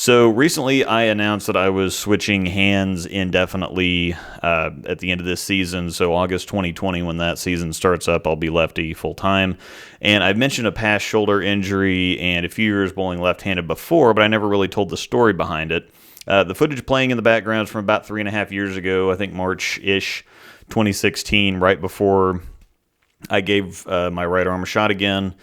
So recently, I announced that I was switching hands indefinitely at the end of this season. So August 2020, when that season starts up, I'll be lefty full time. And I've mentioned a past shoulder injury and a few years bowling left-handed before, but I never really told the story behind it. The footage playing in the background is from about 3.5 years ago, I think March-ish, 2016, right before I gave my right arm a shot again.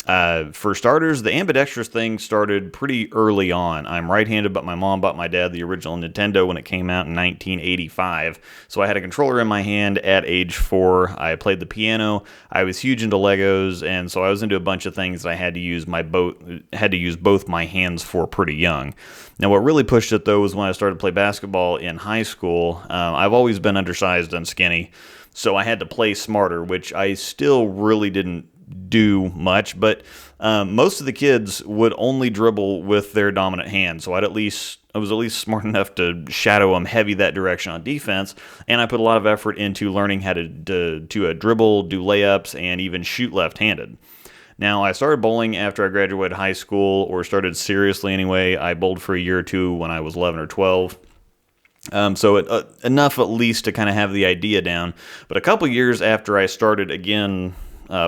For starters, the ambidextrous thing started pretty early on. I'm right-handed, but my mom bought my dad the original Nintendo when it came out in 1985. So I had a controller in my hand at age 4. I played the piano. I was huge into Legos, and so I was into a bunch of things that I had to use both my hands for pretty young. Now, what really pushed it though was when I started to play basketball in high school. I've always been undersized and skinny, so I had to play smarter, which I still really didn't do much, but most of the kids would only dribble with their dominant hand. So I was at least smart enough to shadow them heavy that direction on defense, and I put a lot of effort into learning how to dribble, do layups, and even shoot left-handed. Now, I started bowling after I graduated high school, or started seriously anyway. I bowled for a year or two when I was 11 or 12. So enough at least to kind of have the idea down. But a couple years after I started again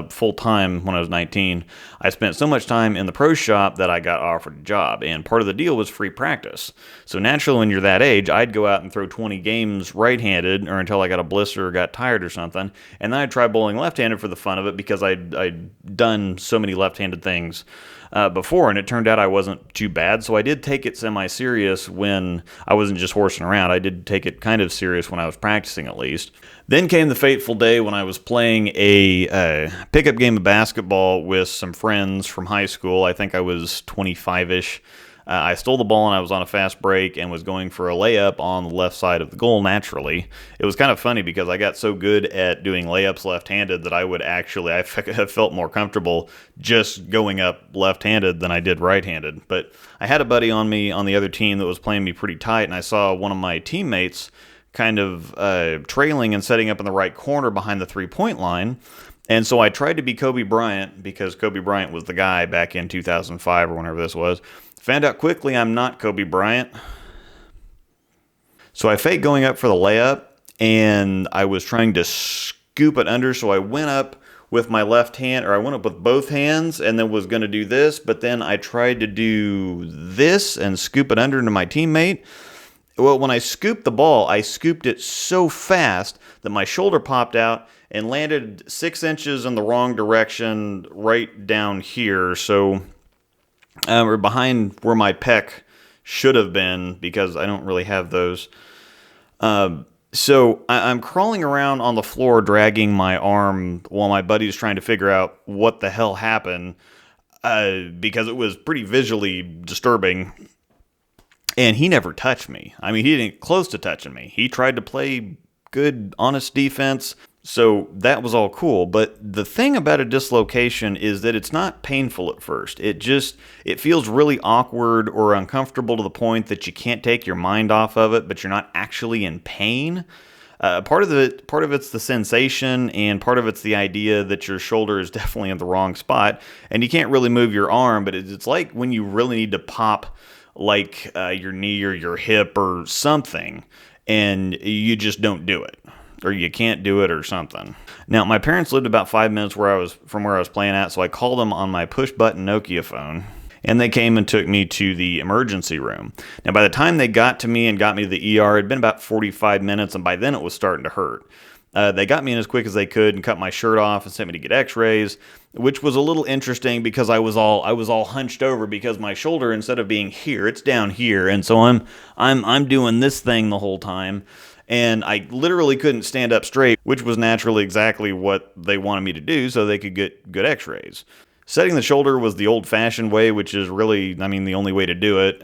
full time when I was 19, I spent so much time in the pro shop that I got offered a job, and part of the deal was free practice. So naturally, when you're that age, I'd go out and throw 20 games right-handed, or until I got a blister or got tired or something, and then I'd try bowling left-handed for the fun of it because I'd done so many left-handed things before, and it turned out I wasn't too bad. So I did take it semi-serious when I wasn't just horsing around. I did take it kind of serious when I was practicing, at least. Then came the fateful day when I was playing a pickup game of basketball with some friends from high school. I think I was 25-ish. I stole the ball and I was on a fast break and was going for a layup on the left side of the goal naturally. It was kind of funny because I got so good at doing layups left-handed that I felt more comfortable just going up left-handed than I did right-handed. But I had a buddy on me on the other team that was playing me pretty tight, and I saw one of my teammates kind of trailing and setting up in the right corner behind the three-point line. And so I tried to be Kobe Bryant because Kobe Bryant was the guy back in 2005 or whenever this was. Found out quickly I'm not Kobe Bryant. So I faked going up for the layup, and I was trying to scoop it under, so I went up with my left hand, or I went up with both hands and then was going to do this, but then I tried to do this and scoop it under into my teammate. Well, when I scooped the ball, I scooped it so fast that my shoulder popped out and landed 6 inches in the wrong direction right down here. So, or behind where my pec should have been, because I don't really have those. So I'm crawling around on the floor, dragging my arm while my buddy's trying to figure out what the hell happened, because it was pretty visually disturbing. And he never touched me. I mean, he didn't get close to touching me. He tried to play good, honest defense. So that was all cool. But the thing about a dislocation is that it's not painful at first. It feels really awkward or uncomfortable to the point that you can't take your mind off of it, but you're not actually in pain. Part of it's the sensation, and part of it's the idea that your shoulder is definitely in the wrong spot, and you can't really move your arm. But it's like when you really need to pop like your knee or your hip or something, and you just don't do it, or you can't do it or something. Now, my parents lived about 5 minutes from where I was playing at, so I called them on my push-button Nokia phone, and they came and took me to the emergency room. Now, by the time they got to me and got me to the ER, it had been about 45 minutes, and by then it was starting to hurt. They got me in as quick as they could and cut my shirt off and sent me to get x-rays, which was a little interesting because I was all hunched over because my shoulder, instead of being here, it's down here. And so I'm doing this thing the whole time. And I literally couldn't stand up straight, which was naturally exactly what they wanted me to do so they could get good x-rays. Setting the shoulder was the old-fashioned way, which is really, the only way to do it.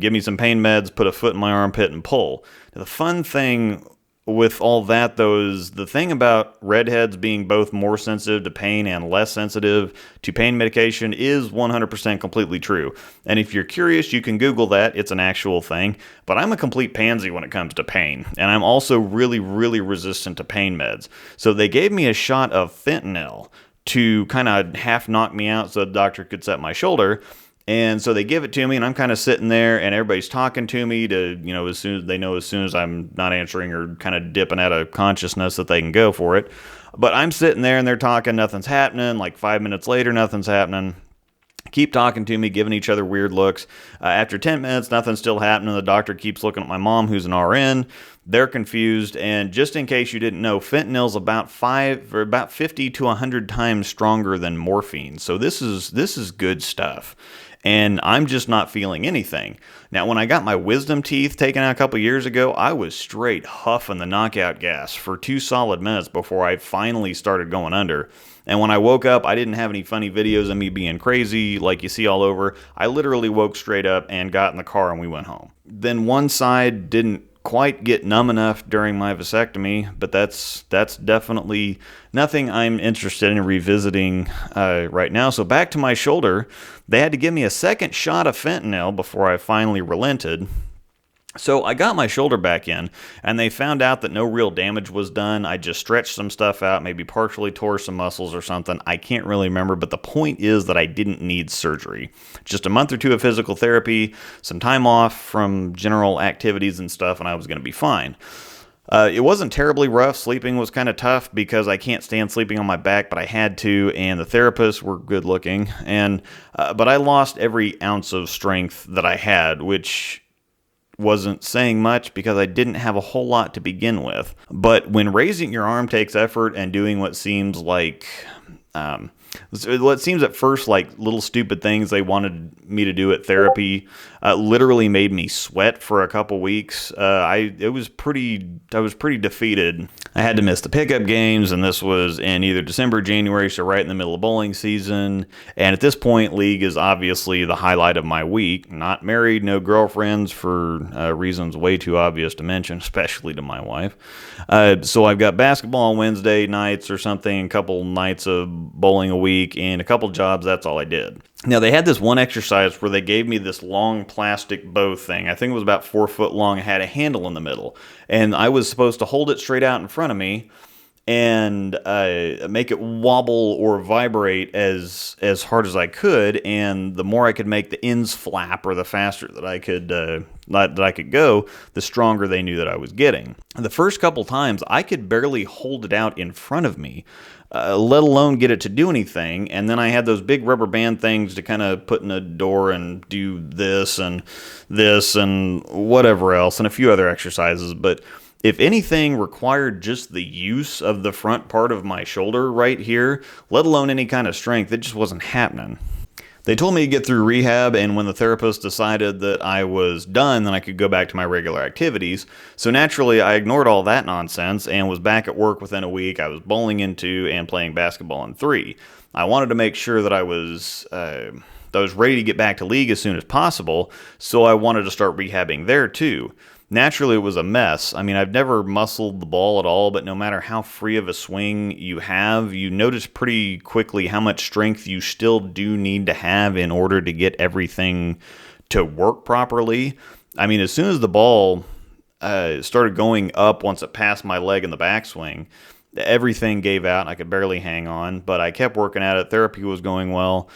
Give me some pain meds, put a foot in my armpit, and pull. Now, the fun thing with all that, though, is the thing about redheads being both more sensitive to pain and less sensitive to pain medication is 100% completely true. And if you're curious, you can Google that. It's an actual thing. But I'm a complete pansy when it comes to pain. And I'm also really, really resistant to pain meds. So they gave me a shot of fentanyl to kind of half knock me out so the doctor could set my shoulder. And so they give it to me, and I'm kind of sitting there, and everybody's talking to me to, as soon as I'm not answering or kind of dipping out of consciousness that they can go for it. But I'm sitting there, and they're talking, nothing's happening. Like 5 minutes later, nothing's happening. Keep talking to me, giving each other weird looks. After 10 minutes, nothing's still happening. The doctor keeps looking at my mom, who's an RN. They're confused. And just in case you didn't know, fentanyl's about 50 to 100 times stronger than morphine. So this is good stuff. And I'm just not feeling anything. Now, when I got my wisdom teeth taken out a couple years ago, I was straight huffing the knockout gas for 2 solid minutes before I finally started going under. And when I woke up, I didn't have any funny videos of me being crazy like you see all over. I literally woke straight up and got in the car and we went home. Then one side didn't quite get numb enough during my vasectomy, but that's definitely nothing I'm interested in revisiting right now. So back to my shoulder, they had to give me a second shot of fentanyl before I finally relented. So I got my shoulder back in, and they found out that no real damage was done. I just stretched some stuff out, maybe partially tore some muscles or something. I can't really remember, but the point is that I didn't need surgery. Just a month or 2 of physical therapy, some time off from general activities and stuff, and I was going to be fine. It wasn't terribly rough. Sleeping was kind of tough because I can't stand sleeping on my back, but I had to, and the therapists were good looking. But I lost every ounce of strength that I had, which wasn't saying much because I didn't have a whole lot to begin with. But when raising your arm takes effort and doing what seems like what seems at first like little stupid things they wanted me to do at therapy literally made me sweat for a couple weeks. I was pretty defeated. I had to miss the pickup games, and this was in either December or January, so right in the middle of bowling season. And at this point, league is obviously the highlight of my week. Not married, no girlfriends for reasons way too obvious to mention, especially to my wife. So I've got basketball on Wednesday nights or something, a couple nights of bowling a week, and a couple jobs. That's all I did. Now, they had this one exercise where they gave me this long plastic bow thing. I think it was about 4 foot long. It had a handle in the middle. And I was supposed to hold it straight out in front of me and make it wobble or vibrate as hard as I could. And the more I could make the ends flap, or the faster that I could go, the stronger they knew that I was getting. The first couple times, I could barely hold it out in front of me, let alone get it to do anything. And then I had those big rubber band things to kind of put in a door and do this and whatever else, and a few other exercises. But if anything required just the use of the front part of my shoulder right here, let alone any kind of strength, it just wasn't happening. They told me to get through rehab, and when the therapist decided that I was done, then I could go back to my regular activities. So naturally, I ignored all that nonsense and was back at work within a week. I was bowling in 2 and playing basketball in 3. I wanted to make sure that I was ready to get back to league as soon as possible, so I wanted to start rehabbing there too. Naturally, it was a mess. I mean, I've never muscled the ball at all, but no matter how free of a swing you have, you notice pretty quickly how much strength you still do need to have in order to get everything to work properly. I mean, as soon as the ball started going up once it passed my leg in the backswing, everything gave out and I could barely hang on, but I kept working at it. Therapy was going well.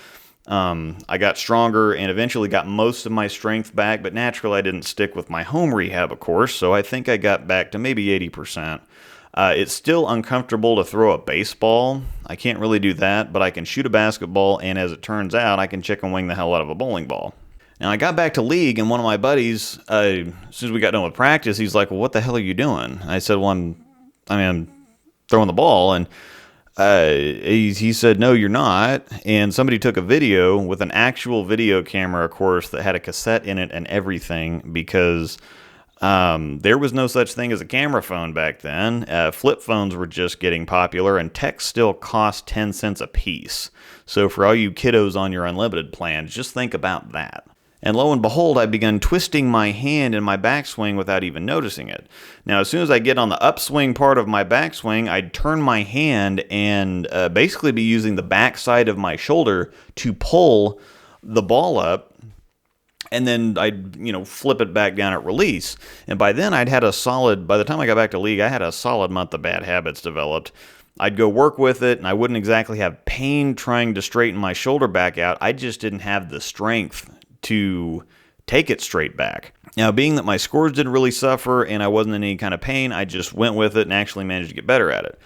I got stronger and eventually got most of my strength back, but naturally I didn't stick with my home rehab, of course, so I think I got back to maybe 80%. It's still uncomfortable to throw a baseball. I can't really do that, but I can shoot a basketball, and as it turns out, I can chicken wing the hell out of a bowling ball. Now, I got back to league, and one of my buddies, as soon as we got done with practice, he's like, well, what the hell are you doing? I said, well, I'm throwing the ball, and he said, no, you're not. And somebody took a video with an actual video camera, of course, that had a cassette in it and everything, because there was no such thing as a camera phone back then. Flip phones were just getting popular, and texts still cost 10 cents a piece. So for all you kiddos on your unlimited plan, just think about that. And lo and behold, I began twisting my hand in my backswing without even noticing it. Now, as soon as I get on the upswing part of my backswing, I'd turn my hand and basically be using the backside of my shoulder to pull the ball up and then I'd, flip it back down at release. And by then by the time I got back to league, I had a solid month of bad habits developed. I'd go work with it, and I wouldn't exactly have pain trying to straighten my shoulder back out. I just didn't have the strength to take it straight back. Now, being that my scores didn't really suffer and I wasn't in any kind of pain, I just went with it and actually managed to get better at it.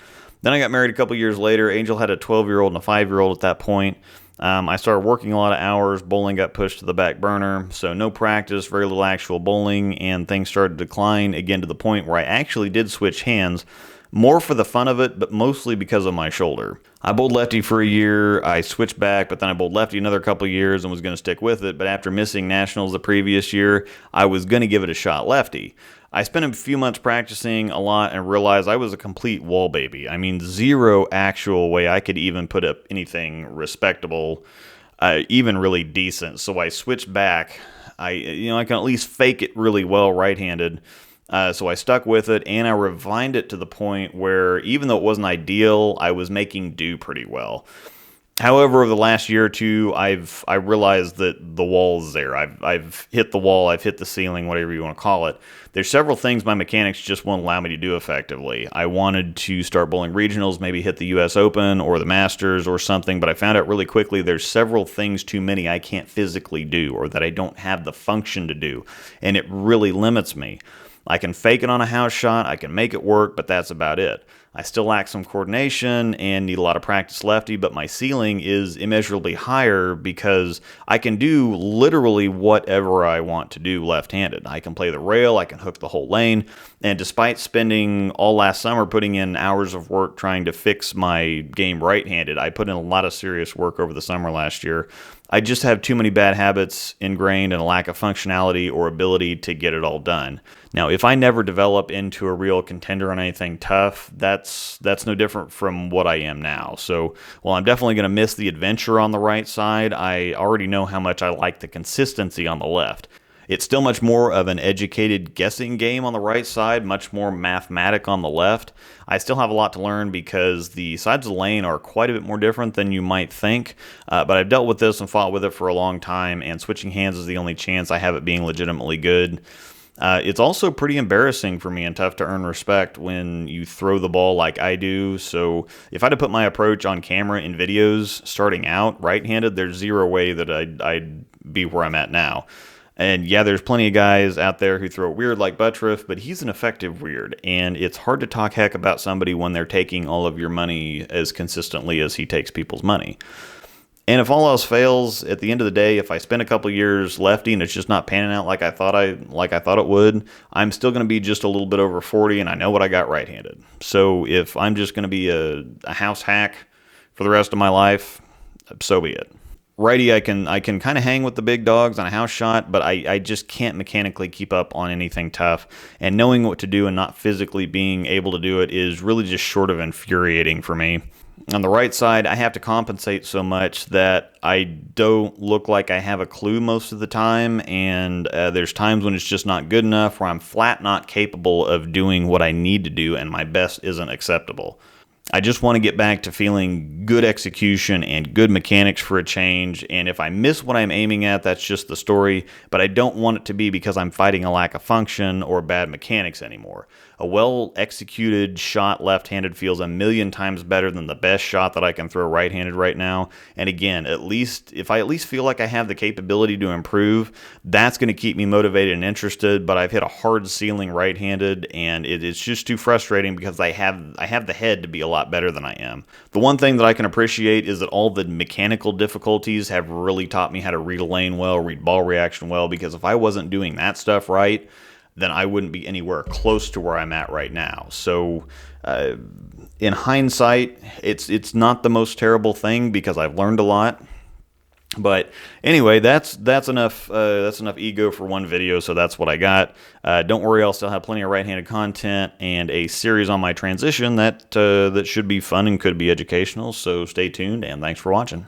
Then I got married a couple years later. Angel had a 12-year-old and a 5-year-old at that point. I started working a lot of hours. Bowling got pushed to the back burner, so no practice, very little actual bowling, and things started to decline again to the point where I actually did switch hands, more for the fun of it, but mostly because of my shoulder. I bowled lefty for a year, I switched back, but then I bowled lefty another couple years and was going to stick with it, but after missing nationals the previous year, I was going to give it a shot lefty. I spent a few months practicing a lot and realized I was a complete wall baby. I mean, zero actual way I could even put up anything respectable, even really decent. So I switched back. I can at least fake it really well right-handed. So I stuck with it, and I refined it to the point where even though it wasn't ideal, I was making do pretty well. However, over the last year or two, I realized that the wall's there. I've hit the wall, I've hit the ceiling, whatever you want to call it. There's several things my mechanics just won't allow me to do effectively. I wanted to start bowling regionals, maybe hit the U.S. Open or the Masters or something, but I found out really quickly there's several things too many I can't physically do or that I don't have the function to do, and it really limits me. I can fake it on a house shot, I can make it work, but that's about it. I still lack some coordination and need a lot of practice lefty, but my ceiling is immeasurably higher because I can do literally whatever I want to do left-handed. I can play the rail, I can hook the whole lane, and despite spending all last summer putting in hours of work trying to fix my game right-handed, I put in a lot of serious work over the summer last year. I just have too many bad habits ingrained and a lack of functionality or ability to get it all done. Now, if I never develop into a real contender on anything tough, that's no different from what I am now. So, while I'm definitely going to miss the adventure on the right side, I already know how much I like the consistency on the left. It's still much more of an educated guessing game on the right side, much more mathematic on the left. I still have a lot to learn because the sides of the lane are quite a bit more different than you might think, but I've dealt with this and fought with it for a long time, and switching hands is the only chance I have it being legitimately good. It's also pretty embarrassing for me and tough to earn respect when you throw the ball like I do. So if I had to put my approach on camera in videos starting out right-handed, there's zero way that I'd be where I'm at now. And yeah, there's plenty of guys out there who throw it weird like Buttriff, but he's an effective weird. And it's hard to talk heck about somebody when they're taking all of your money as consistently as he takes people's money. And if all else fails, at the end of the day, if I spend a couple years lefty and it's just not panning out like I thought it would, I'm still going to be just a little bit over 40, and I know what I got right-handed. So if I'm just going to be a house hack for the rest of my life, so be it. Righty, I can kind of hang with the big dogs on a house shot, but I just can't mechanically keep up on anything tough. And knowing what to do and not physically being able to do it is really just short of infuriating for me. On the right side, I have to compensate so much that I don't look like I have a clue most of the time, and there's times when it's just not good enough, where I'm flat not capable of doing what I need to do, and my best isn't acceptable. I just want to get back to feeling good execution and good mechanics for a change, and if I miss what I'm aiming at, that's just the story, but I don't want it to be because I'm fighting a lack of function or bad mechanics anymore. A well-executed shot left-handed feels a million times better than the best shot that I can throw right-handed right now, and again, if I at least feel like I have the capability to improve, that's going to keep me motivated and interested, but I've hit a hard ceiling right-handed, and it's just too frustrating because I have the head to be a lot better than I am. The one thing that I can appreciate is that all the mechanical difficulties have really taught me how to read a lane well, read ball reaction well, because if I wasn't doing that stuff right, then I wouldn't be anywhere close to where I'm at right now. So in hindsight, it's not the most terrible thing because I've learned a lot. But anyway, that's enough ego for one video, so that's what I got. Don't worry, I'll still have plenty of right-handed content and a series on my transition that should be fun and could be educational, so stay tuned, and thanks for watching.